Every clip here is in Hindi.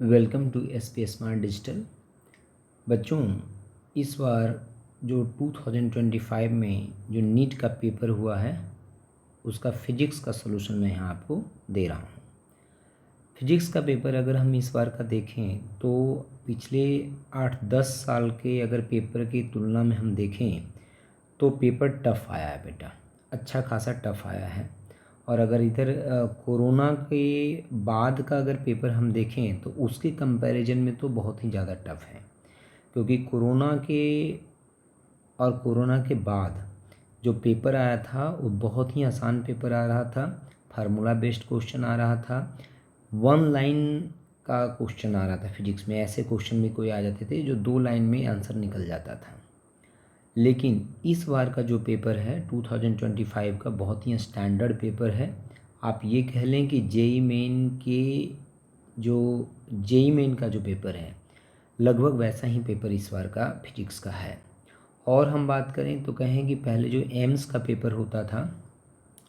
Welcome to S P smart digital. बच्चों, इस बार जो 2025 में जो नीट का पेपर हुआ है उसका फिजिक्स का सलूशन मैं यहाँ आपको दे रहा हूँ। फिजिक्स का पेपर अगर हम इस बार का देखें तो पिछले 8-10 साल के अगर पेपर की तुलना में हम देखें तो पेपर टफ़ आया है बेटा, अच्छा खासा टफ़ आया है। और अगर इधर कोरोना के बाद का अगर पेपर हम देखें तो उसके कंपैरिजन में तो बहुत ही ज़्यादा टफ़ है, क्योंकि कोरोना के बाद जो पेपर आया था वो बहुत ही आसान पेपर आ रहा था। फार्मूला बेस्ड क्वेश्चन आ रहा था, वन लाइन का क्वेश्चन आ रहा था। फिजिक्स में ऐसे क्वेश्चन भी कोई आ जाते थे जो 2 लाइन में आंसर निकल जाता था। लेकिन इस बार का जो पेपर है 2025 का बहुत ही स्टैंडर्ड पेपर है। आप ये कह लें कि जेई मेन का जो पेपर है लगभग वैसा ही पेपर इस बार का फिजिक्स का है। और हम बात करें तो कहें कि पहले जो एम्स का पेपर होता था,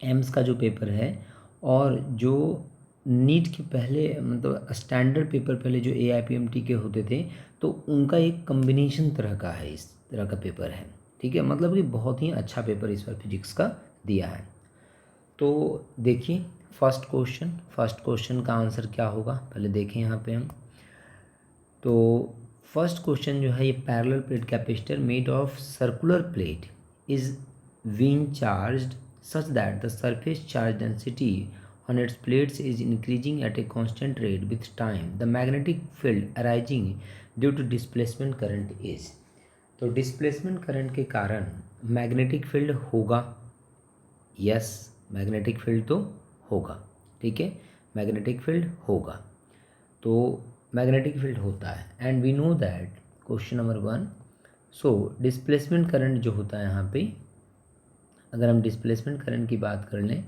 एम्स का जो पेपर है और जो नीट के पहले मतलब स्टैंडर्ड पेपर पहले जो AIPMT के होते थे तो उनका एक कम्बिनेशन तरह का है, इस तरह का पेपर है। ठीक है, मतलब कि बहुत ही अच्छा पेपर इस बार फिजिक्स का दिया है। तो देखिए फर्स्ट क्वेश्चन का आंसर क्या होगा, पहले देखें यहाँ पे हम। तो फर्स्ट क्वेश्चन जो है ये parallel plate capacitor made of circular plate is being charged such that the surface charge density on its plates is increasing at a constant rate with time. The magnetic field arising due to displacement current is, तो डिस्प्लेसमेंट करंट के कारण मैग्नेटिक फील्ड होगा। यस, मैग्नेटिक फील्ड तो होगा। ठीक है, मैग्नेटिक फील्ड होगा, तो मैग्नेटिक फील्ड होता है and we know that question number 1। So displacement current जो होता है यहाँ पे, अगर हम डिस्प्लेसमेंट करंट की बात कर लें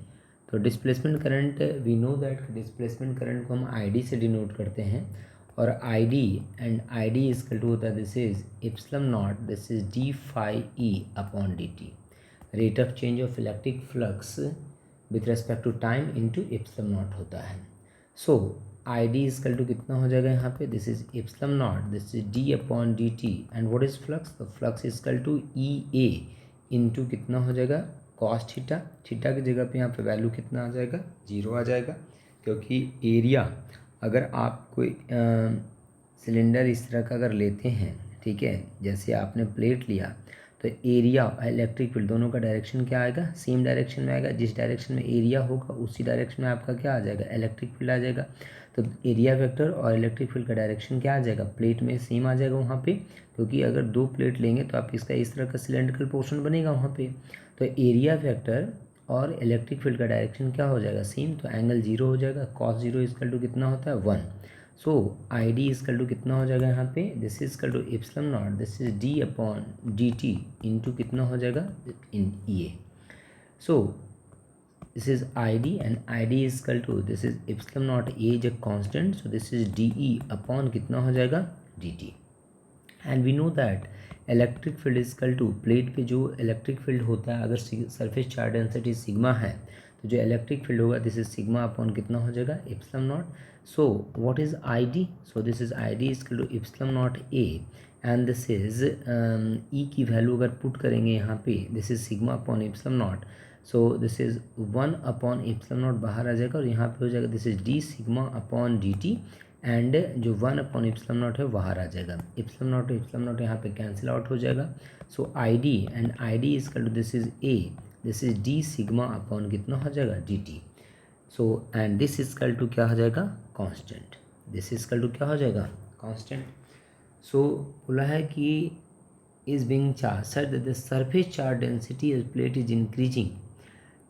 तो displacement current we know that displacement current को हम ID से डिनोट करते हैं। और ID इसकल टू होता है this is epsilon not, this is d∅e/dt, rate of change of electric flux with respect to time into epsilon not होता है। सो ID इसकल टू कितना हो जाएगा यहाँ पे, this is epsilon not, this is d/dt and what is flux, तो flux equal to EA into कितना हो जाएगा कॉस थीटा। थीटा की जगह पे यहाँ पे वैल्यू कितना आ जाएगा, 0 आ जाएगा, क्योंकि एरिया अगर आप कोई सिलेंडर इस तरह का अगर लेते हैं, ठीक है, जैसे आपने प्लेट लिया तो एरिया और इलेक्ट्रिक फील्ड दोनों का डायरेक्शन क्या आएगा, सेम डायरेक्शन में आएगा। जिस डायरेक्शन में एरिया होगा उसी डायरेक्शन में आपका क्या आ जाएगा, इलेक्ट्रिक फील्ड आ जाएगा। तो एरिया वेक्टर और इलेक्ट्रिक फील्ड का डायरेक्शन क्या आ जाएगा, प्लेट में सेम आ जाएगा वहाँ पे, क्योंकि अगर 2 प्लेट लेंगे तो आप इसका इस तरह का सिलेंड्रिकल पोर्शन बनेगा वहाँ पे। तो एरिया वेक्टर और इलेक्ट्रिक फील्ड का डायरेक्शन क्या हो जाएगा, सेम, तो एंगल 0 हो जाएगा। cos 0 इजकल टू कितना होता है 1। सो ID इजकल टू कितना हो जाएगा यहाँ पे, this is equal to epsilon not, this is d/dt into कितना हो जाएगा इन EA। So this is ID and ID is equal to this is epsilon naught A is a constant, so this is dE upon कितना हो जाएगा dt। And we know that electric field is equal to, plate पे जो इलेक्ट्रिक फील्ड होता है अगर सरफेस चार्ज डेंसिटी सिग्मा है तो जो इलेक्ट्रिक फील्ड होगा दिस इज सिग्मा अपॉन कितना हो जाएगा epsilon naught. So what is ID, so this is ID is equal to epsilon naught A and this is E की वैल्यू अगर पुट करेंगे यहाँ पे, this is sigma upon epsilon naught, so this is 1 upon epsilon naught बाहर आ जाएगा और यहाँ पे हो जाएगा this is d sigma upon dt and जो 1 अपॉन एप्सिलॉन नॉट है बाहर आ जाएगा। एप्सिलॉन नॉट यहाँ पे कैंसिल आउट हो जाएगा। So ID and ID is equal to this is A, this is d sigma upon कितना हो जाएगा dt। So and this is equal to क्या हो जाएगा constant, this is equal to क्या हो जाएगा कांस्टेंट। सो बोला है कि is being charged such that the surface charge density of plate is increasing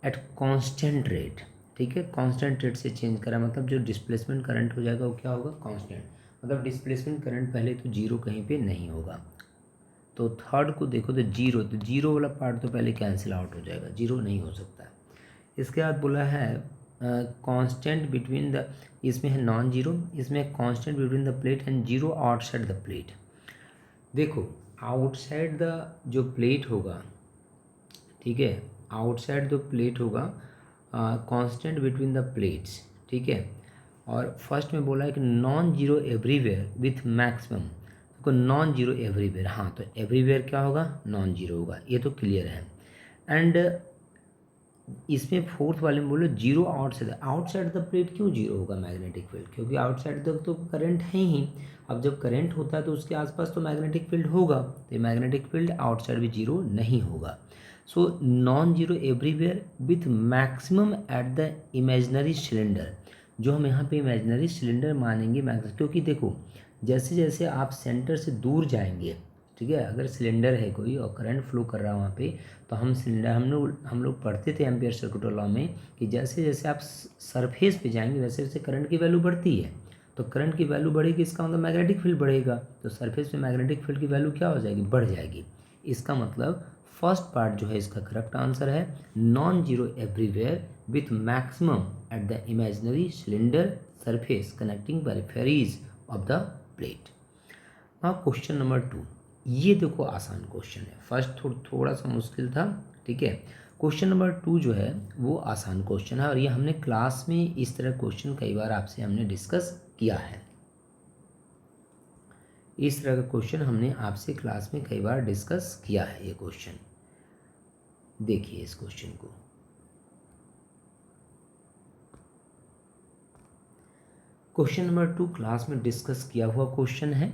at constant rate। ठीक है, कांस्टेंट रेट से चेंज करा, मतलब जो डिस्प्लेसमेंट करंट हो जाएगा वो क्या होगा कांस्टेंट, मतलब डिस्प्लेसमेंट करंट पहले तो 0 कहीं पे नहीं होगा। तो थर्ड को देखो तो 0, तो 0 वाला पार्ट तो पहले कैंसिल आउट हो जाएगा, 0 नहीं हो सकता है। इसके बाद बोला है कांस्टेंट बिटवीन द, इसमें है नॉन जीरो, इसमें constant between the plate and 0 outside the plate. देखो आउटसाइड द जो प्लेट होगा, ठीक है, आउटसाइड जो प्लेट होगा कांस्टेंट बिटवीन द प्लेट्स, ठीक है, और फर्स्ट में बोला है कि non zero everywhere with maximum, देखो नॉन जीरो एवरीवेयर, हाँ तो एवरीवेयर क्या होगा, नॉन जीरो होगा, ये तो क्लियर है। एंड इसमें फोर्थ वाले में बोलो जीरो आउटसाइड द प्लेट क्यों जीरो होगा मैग्नेटिक फील्ड, क्योंकि आउटसाइड तक तो करंट है ही। अब जब करंट होता है तो उसके आसपास तो मैग्नेटिक फील्ड होगा, तो मैग्नेटिक फील्ड आउटसाइड भी जीरो नहीं होगा। So non zero everywhere with maximum at the imaginary cylinder, जो हम यहाँ पे इमेजनरी सिलेंडर मानेंगे क्योंकि देखो जैसे जैसे आप सेंटर से दूर जाएंगे, ठीक है, अगर सिलेंडर है कोई और करंट फ्लो कर रहा है वहाँ पे, तो हम लोग पढ़ते थे एम्पियर सर्किट लॉ में कि जैसे जैसे आप सरफेस पे जाएंगे वैसे वैसे करंट की वैल्यू बढ़ती है। तो करंट की वैल्यू बढ़ेगी, इसका मतलब मैग्नेटिक फील्ड बढ़ेगा, तो सरफेस पे मैग्नेटिक फील्ड की वैल्यू क्या हो जाएगी, बढ़ जाएगी। इसका मतलब फर्स्ट पार्ट जो है इसका करेक्ट आंसर है non zero everywhere with maximum at the imaginary cylinder surface connecting peripheries of the plate. हाँ क्वेश्चन नंबर 2, ये देखो आसान क्वेश्चन है, फर्स्ट थोड़ा सा मुश्किल था, ठीक है। क्वेश्चन नंबर 2 जो है वो आसान क्वेश्चन है, और ये हमने क्लास में इस तरह क्वेश्चन कई बार आपसे हमने डिस्कस किया है। इस तरह का क्वेश्चन हमने आपसे क्लास में कई बार डिस्कस किया है। ये क्वेश्चन देखिए, इस क्वेश्चन को क्वेश्चन नंबर 2 क्लास में डिस्कस किया हुआ क्वेश्चन है।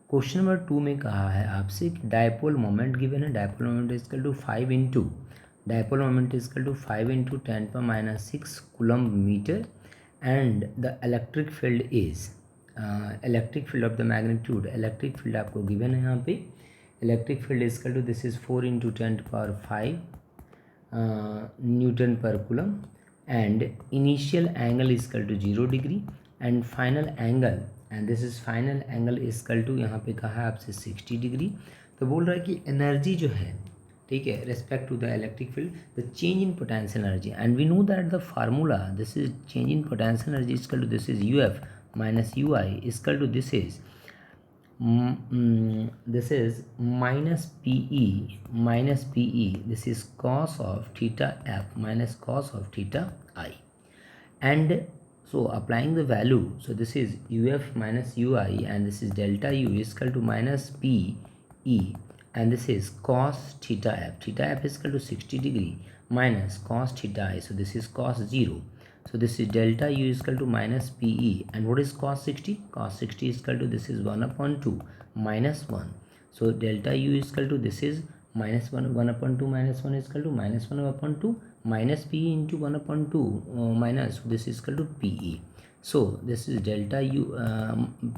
क्वेश्चन नंबर 2 में कहा है आपसे कि डायपोल मोमेंट गिवन है, dipole moment equal to 5 into dipole moment equal to 5 into 10⁻⁶ coulomb metre, and the electric field is electric field of the magnitude, electric field आपको गिवन है यहाँ पे, electric field equal to this is 4 into 10⁵ newton per coulomb, and initial angle equal to 0 degree, and final angle, and this is final angle equal to यहाँ पे कहा है आपसे 60 डिग्री। तो बोल रहा है कि एनर्जी जो है, ठीक है, respect to the electric field, the change in potential energy, and we know that the formula this is change in potential energy equal to this is UF minus UI equal to this is minus PE, this is cos of theta F minus cos of theta I, and so applying the value, so this is UF minus UI and this is delta U is equal to minus PE, and this is cos theta F is equal to 60 degree minus cos theta I, so this is cos 0. So this is delta U is equal to minus PE, and what is cos 60? Cos 60 is equal to this is 1/2 minus 1. So delta U is equal to this is minus 1/2 minus 1 is equal to minus 1/2 minus PE into 1/2 minus, this is equal to PE. So this is delta U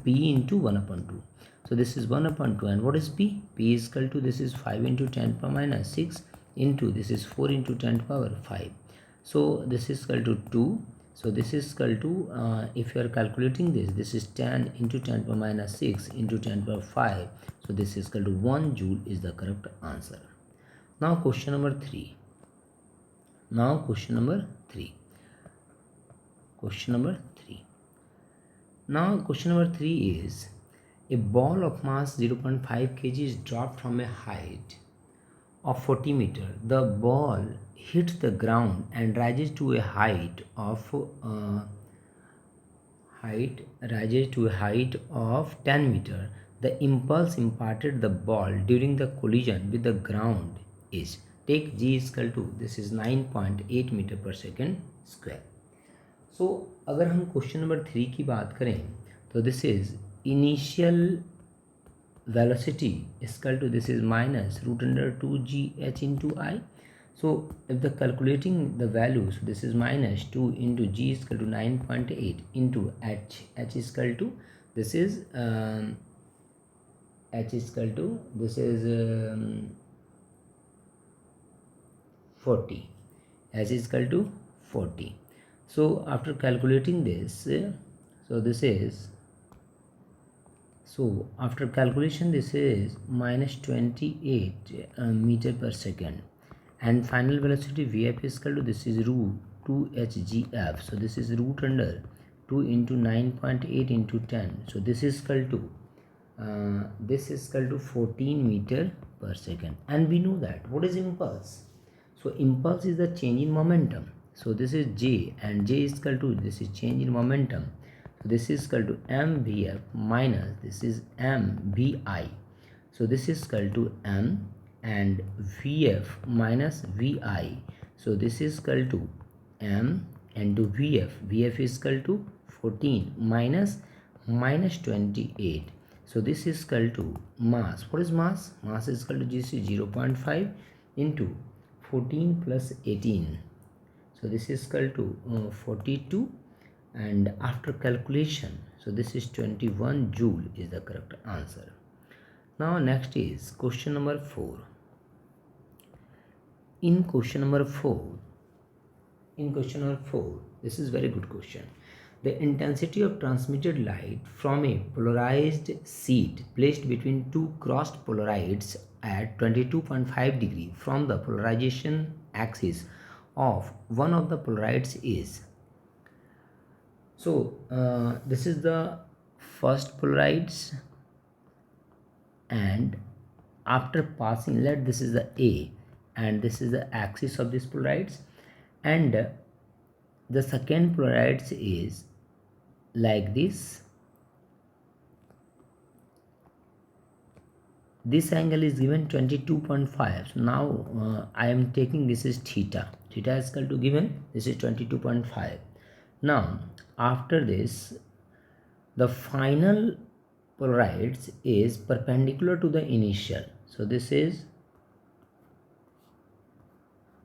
PE into 1/2. So this is 1/2, and what is P? P is equal to this is 5 into 10⁻⁶ into this is 4 into 10⁵. So this is equal to 2. So this is equal to if you are calculating this is 10 into 10⁻⁶ into 10⁵. So this is equal to 1 joule is the correct answer. Now question number 3. Question number 3. Now question number 3 is a ball of mass 0.5 kg is dropped from a height of 40 meter. The ball hits the ground and rises to a height of 10 meter. The impulse imparted the ball during the collision with the ground is, take G is equal to this is 9.8 meter per second square. So अगर हम क्वेश्चन नंबर 3 की बात करें तो this is initial velocity is equal to this is minus √2gh into I. So if the calculating the values, this is minus 2 into g is equal to 9.8 into h is equal to this is h is equal to this is 40, h is equal to 40. So after calculating this, so this is, so after calculation this is minus 28 meter per second, and final velocity Vf is equal to this is √2hgf. So this is root under 2 into 9.8 into 10. So this is equal to 14 meter per second. And we know that what is impulse? So impulse is the change in momentum. So this is J, and J is equal to this is change in momentum. So this is equal to mvf minus this is mvi. So this is equal to m and vf minus vi. So this is equal to m into vf. Vf is equal to 14 minus 28. So this is equal to mass. What is mass? Mass is equal to 0.5 into 14 plus 18. So this is equal to 42, and after calculation, so this is 21 joule is the correct answer. Now next is question number 4. In question number 4, this is very good question. The intensity of transmitted light from a polarized sheet placed between two crossed polarides at 22.5 degree from the polarization axis of one of the polarides is. So this is the first polarides, and after passing, this is the A, and this is the axis of this polarides, and the second polarides is like this. This angle is given 22.5. So now I am taking this is theta. Theta is equal to given, this is 22.5. Now after this, the final polarides is perpendicular to the initial. So this is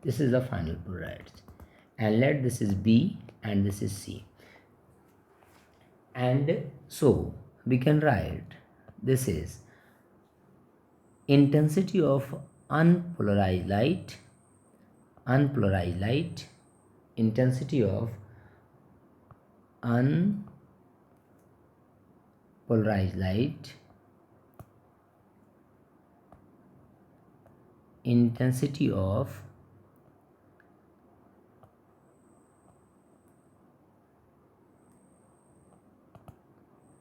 the final polarides, and let this is B and this is C. And so we can write this is intensity of unpolarized light, intensity of unpolarized light, intensity of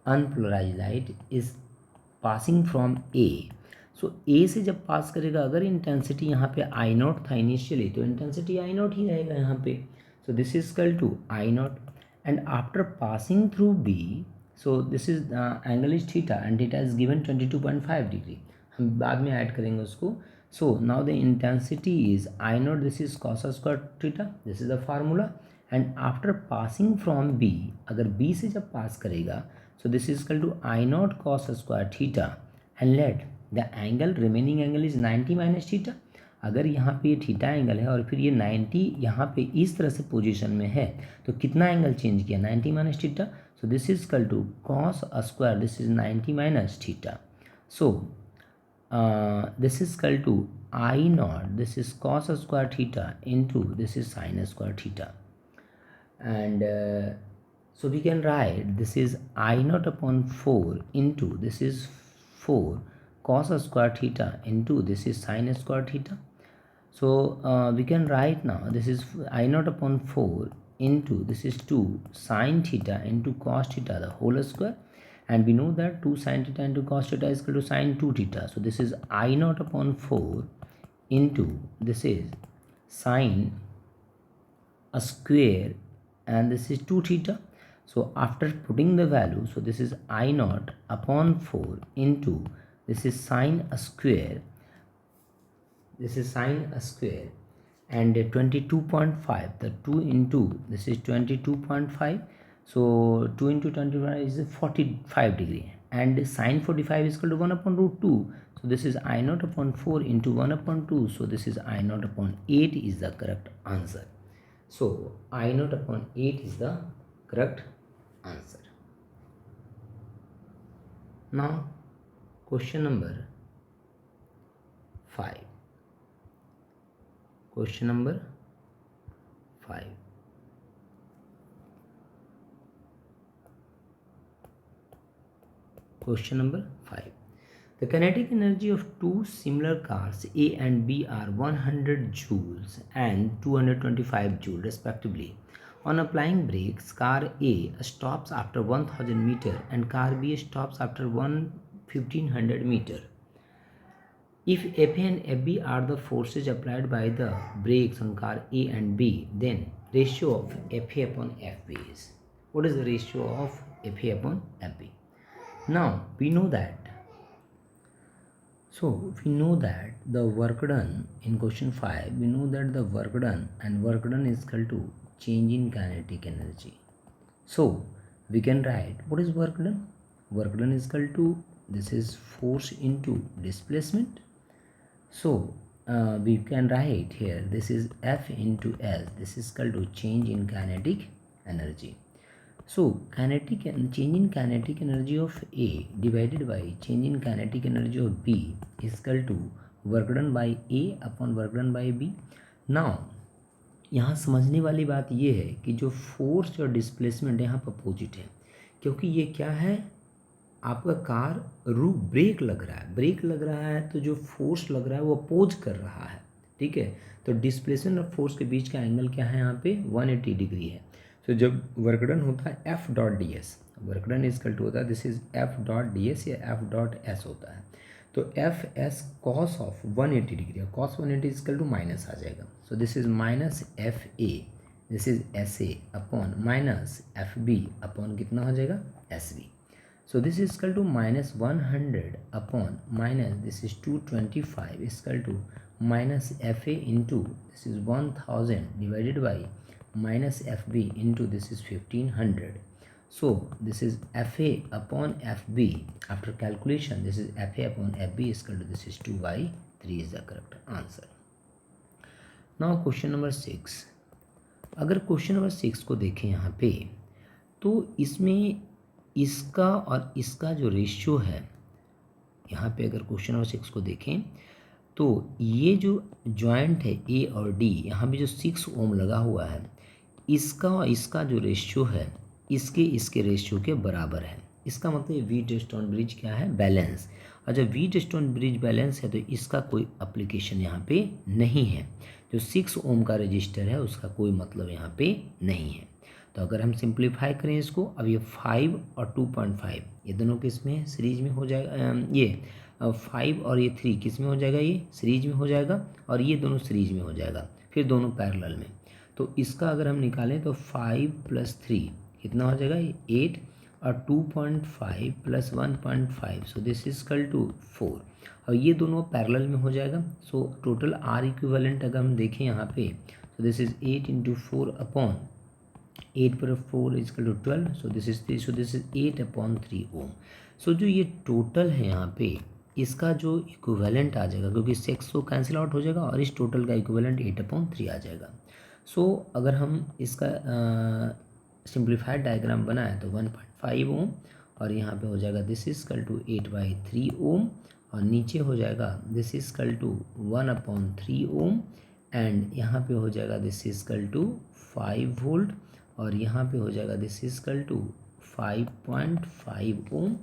unpolarized light is passing from A. So A से जब पास करेगा, अगर इंटेंसिटी यहाँ पे आई नॉट था इनिशियली, तो इंटेंसिटी आई नॉट ही रहेगा यहाँ पे. So this is equal to I naught, and after passing through B, so this is angle is theta, and theta is given 22.5 degree. हम बाद में ऐड करेंगे उसको. So now the intensity is I naught, this is cos square theta, this is the formula. And after passing from B, अगर बी से जब पास करेगा, so this is equal to I naught cos square theta, and let the angle remaining angle is 90 minus theta. अगर यहाँ पे ये थीटा एंगल है और फिर ये 90 यहाँ पे इस तरह से पोजीशन में है, तो कितना एंगल चेंज किया? 90 minus theta. So this is equal to cos square, this is 90 minus theta. So this is equal to I naught, this is cos square theta into this is sine square theta. And so we can write this is I naught upon 4 into this is 4 cos square theta into this is sin square theta. So we can write now this is I naught upon 4 into this is 2 sin theta into cos theta the whole square, and we know that 2 sin theta into cos theta is equal to sin 2 theta. So this is I naught upon 4 into this is sin a square, and this is 2 theta. So after putting the value, so this is I naught upon 4 into this is sine a square, this is sine a square, and 22.5, the 2 into this is 22.5. So 2 into 25 is 45 degree, and sine 45 is equal to 1 upon root 2. So this is I naught upon 4 into 1 upon 2. So this is I naught upon 8 is the correct answer. So I naught upon 8 is the correct answer. Now question number 5. Question number 5. Question number 5. The kinetic energy of two similar cars A and B are 100 joules and 225 joules respectively. On applying brakes, car A stops after 1000 meter and car B stops after 1500 meter. If FA and FB are the forces applied by the brakes on car A and B, then ratio of FA upon FB is. What is the ratio of FA upon FB. Now we know that. So we know that the work done in question 5, we know that the work done and work done is equal to change in kinetic energy. So we can write what is work done. Work done is equal to, this is force into displacement. So we can write here, this is F into S, this is equal to change in kinetic energy. So kinetic and change in kinetic energy of A divided by change in kinetic energy of B is equal to work done by A upon work done by B. Now यहाँ समझने वाली बात ये है कि जो फोर्स और डिस्प्लेसमेंट यहाँ पर अपोजिट है, क्योंकि ये क्या है, आपका कार ब्रेक लग रहा है, ब्रेक लग रहा है तो जो फोर्स लग रहा है वो अपोज कर रहा है, ठीक है। तो डिस्प्लेसमेंट और फोर्स के बीच का एंगल क्या है, यहाँ पे 180 डिग्री है। तो जब वर्क डन होता है F dot D S, work done is equal to होता है, this is F dot D S या एफ डॉट एस होता है। तो F S cos of 180 degree, cos 180 is equal to minus आ जाएगा। So this is minus F A, this is S A upon minus F B upon कितना हो जाएगा, S B. So this is equal to minus 100 upon minus this is 225 is equal to minus FA into this is 1000 divided by minus FB into this is 1500. So this is FA upon FB. After calculation, this is FA upon FB is equal to this is 2/3 is the correct answer. Now question number 6. अगर क्वेश्चन नंबर 6 को देखें यहाँ पे, तो इसमें इसका और इसका जो रेशियो है, यहाँ पे अगर क्वेश्चन नंबर 6 को देखें तो ये जो जॉइंट है ए और डी, यहाँ पे जो 6 ओम लगा हुआ है, इसका और इसका जो रेशियो है इसके रेशियो के बराबर है। इसका मतलब व्हीट स्टोन ब्रिज क्या है, बैलेंस। और जब व्हीट स्टोन ब्रिज बैलेंस है तो इसका कोई एप्लीकेशन यहाँ पे नहीं है। जो 6 ओम का रजिस्टर है उसका कोई मतलब यहाँ पे नहीं है। तो अगर हम सिंप्लीफाई करें इसको, अब ये 5 और 2.5 ये दोनों किस में सीरीज में हो जाएगा, ये 5 और ये 3 किस में हो जाएगा, ये सीरीज में हो जाएगा, और ये दोनों सीरीज में हो जाएगा, फिर दोनों पैरेलल में। तो इसका अगर हम निकालें तो 5 + 3 कितना हो जाएगा, 8, और 2.5 + 1.5, so this is equal to 4, और ये दोनों पैरेलल में हो जाएगा। सो टोटल आर इक्विवेलेंट अगर हम देखें यहाँ पे, तो दिस इज 8 × 4 अपॉन 8 पर 4 is equal to 12, so this is 3, so this is 8/3 ohm. So जो ये टोटल है यहाँ पे, इसका जो इक्विवेलेंट आ जाएगा, क्योंकि 6 तो कैंसिल आउट हो जाएगा और इस टोटल का इक्विवेलेंट 8/3 आ जाएगा। सो अगर हम इसका सिंप्लीफाइड डायग्राम बनाएं तो 1.5 ओम, और यहाँ पे हो जाएगा this is equal to 8/3 ohm, और नीचे हो जाएगा this is equal to 1/3 ohm, and यहाँ पे हो जाएगा this is equal to 5 volt, और यहाँ पे हो जाएगा this is equal to 5.5 ohm.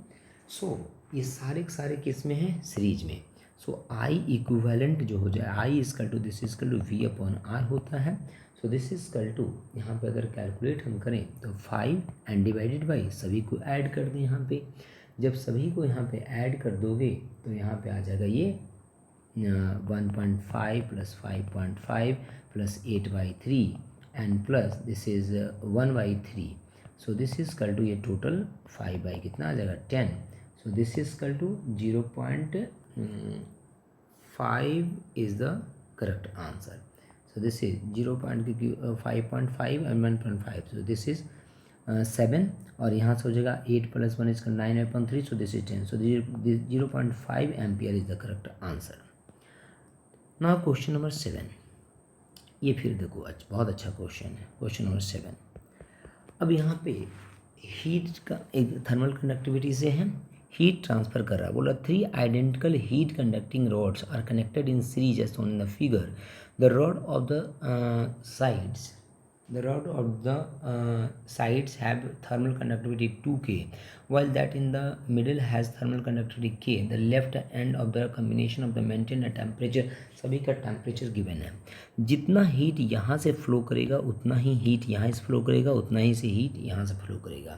So ये सारे के सारे किस में हैं, सीरीज में। सो आई इक्विवेलेंट जो हो जाए, I equal to this is equal to V/R होता है। So this is equal to, यहाँ पे अगर कैलकुलेट हम करें तो 5 एंड डिवाइडेड बाई सभी को ऐड कर दें यहाँ पे। जब सभी को यहाँ पे ऐड कर दोगे तो यहाँ पे आ जाएगा ये 1.5 + 5.5 + 8/3 and plus this is 1/3, so this is equal to ये total 5 by कितना आ जाएगा 10, so this is equal to 0.5 is the correct answer. So this is 5.5 and 1.5, so this is 7, और यहाँ से हो जाएगा 8 + 1 is 9/3, so this is 10, so this 0.5 ampere is the correct answer. Now question number 7, ये फिर देखो अच्छा, बहुत अच्छा क्वेश्चन है, क्वेश्चन नंबर 7। अब यहाँ पे हीट का एक थर्मल कंडक्टिविटी से है, हीट ट्रांसफ़र कर रहा है। बोला 3 identical heat conducting rods are connected in series as on the figure. The rod of the sides have thermal conductivity 2K, while that in the middle has thermal conductivity K. The left end of the combination of the maintain a temperature, सभी का टेम्परेचर गिवन है। जितना हीट यहाँ से फ्लो करेगा उतना ही हीट यहाँ से फ्लो करेगा, उतना ही से हीट यहाँ से फ्लो करेगा।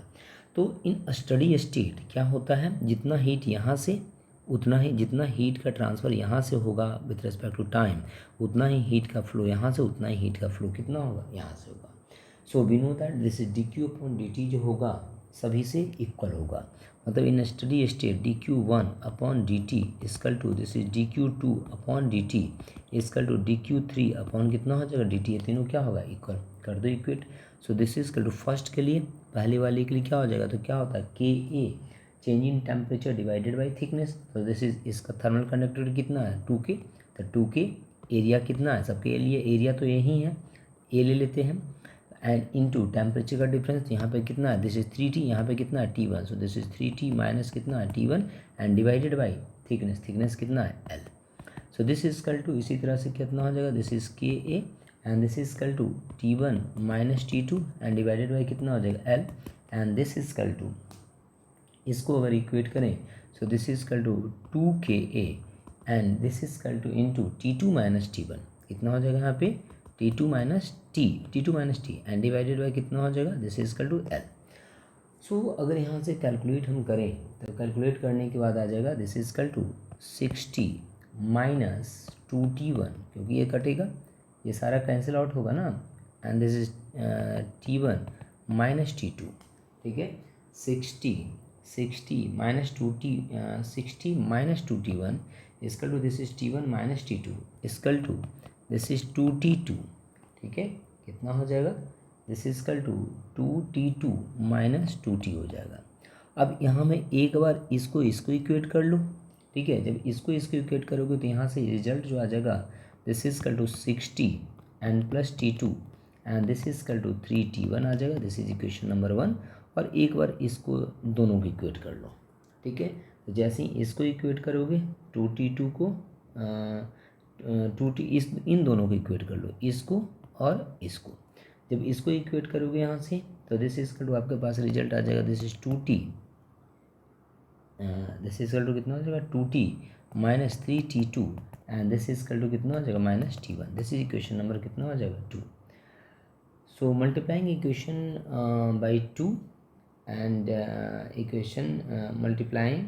तो इन स्टडी स्टेट क्या होता है, जितना हीट यहाँ से उतना ही, जितना हीट का ट्रांसफ़र यहाँ से होगा विथ रिस्पेक्ट टू टाइम, उतना ही हीट का फ्लो यहाँ से, उतना ही हीट का फ्लो कितना होगा यहाँ से होगा। So we know that this is dQ/dt जो होगा सभी से इक्वल होगा। मतलब in steady state dq1/dt equal to this is dq2/dt equal to dq3 upon कितना हो जाएगा dt, ये तीनों क्या होगा इक्वल, कर दो equate. So this is equal to first के लिए, पहले वाले के लिए क्या हो जाएगा, तो क्या होता है Ka change in temperature divided by thickness. तो दिस इज, इसका थर्मल कंडक्टिविटी कितना है 2K, तो 2K एरिया कितना है, सबके लिए एरिया तो यही है, ए ले लेते हैं, एंड इनटू टेम्परेचर का डिफरेंस यहाँ पे कितना है, दिस इज 3T, यहाँ पे कितना है T1, so this is 3T minus कितना है T1 and divided by thickness, thickness कितना है L। So this is equal to, इसी तरह से कितना हो जाएगा, this is Ka and this is equal to T1 minus T2 and divided by कितना हो जाएगा L, and this is equal to, इसको अगर इक्वेट करें, so this is equal to 2Ka and this is equal to into T2 minus T1, कितना हो जाएगा यहाँ पे T2 minus T and divided by कितना हो जाएगा, this is equal to L। So अगर यहाँ से कैलकुलेट हम करें तो कैलकुलेट करने के बाद आ जाएगा this is equal to 60 minus 2T1, क्योंकि ये कटेगा, ये सारा कैंसिल आउट होगा ना, and this is T1 minus T2, ठीक है। 60 minus 2T1 equal to this is T1 minus T2 equal to this is 2T2, ठीक है, कितना हो जाएगा, this is equal to 2T2 minus 2T हो जाएगा। अब यहाँ में एक बार इसको इक्वेट कर लो, ठीक है, जब इसको इक्वेट करोगे तो यहाँ से रिजल्ट जो आ जाएगा, this is equal to 60 and plus T2 and this is equal to 3T1 आ जाएगा, दिस इज इक्वेशन नंबर 1। और एक बार इसको दोनों को इक्वेट कर लो, ठीक है। तो जैसे ही इसको इक्वेट करोगे 2T2 को 2T इन दोनों को इक्वेट कर लो, इसको और इसको, जब इसको इक्वेट करोगे यहाँ से तो दिस इज इक्वल टू आपके पास रिजल्ट आ जाएगा, this is 2T, this is equal to कितना हो जाएगा 2T minus 3T2 and this is equal to कितना हो जाएगा minus T1, this is equation number कितना हो जाएगा 2। So multiplying equation by 2 and equation multiplying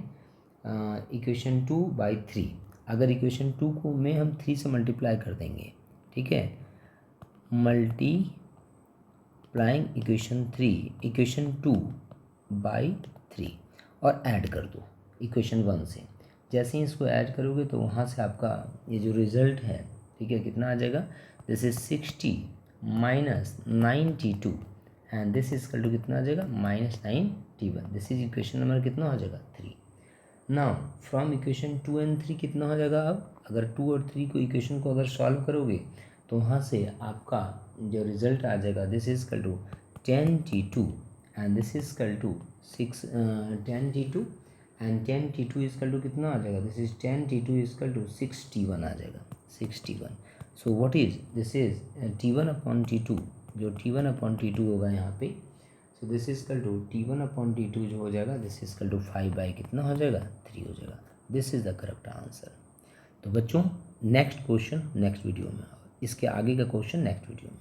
equation 2 by 3। अगर इक्वेशन 2 को में हम 3 से मल्टीप्लाई कर देंगे, ठीक है, मल्टीप्लाइंग इक्वेशन 2 बाई 3 और ऐड कर दो इक्वेशन 1 से। जैसे ही इसको ऐड करोगे तो वहाँ से आपका ये जो रिज़ल्ट है, ठीक है, कितना आ जाएगा, this is 60 minus 9T2 and this is equal to कितना आ जाएगा minus 9T1, this is equation number कितना हो जाएगा 3। नाउ फ्रॉम इक्वेशन 2 एंड 3 कितना हो जाएगा, अब अगर 2 और 3 को इक्वेशन को अगर सॉल्व करोगे तो वहाँ से आपका जो रिजल्ट आ जाएगा, this is equal to 10T2 and this is equal to 10T2 and 10T2 is equal to कितना आ जाएगा, this is 10T2 is equal to 6T1 आ जाएगा, 6T1। So what is this is T1/T2, जो T1/T2 होगा यहाँ पे, so this is equal to T1/T2 जो हो जाएगा, this is equal to 5 by कितना हो जाएगा 3 हो जाएगा। This is the correct answer. तो बच्चों नेक्स्ट क्वेश्चन नेक्स्ट वीडियो में, इसके आगे का क्वेश्चन नेक्स्ट वीडियो में।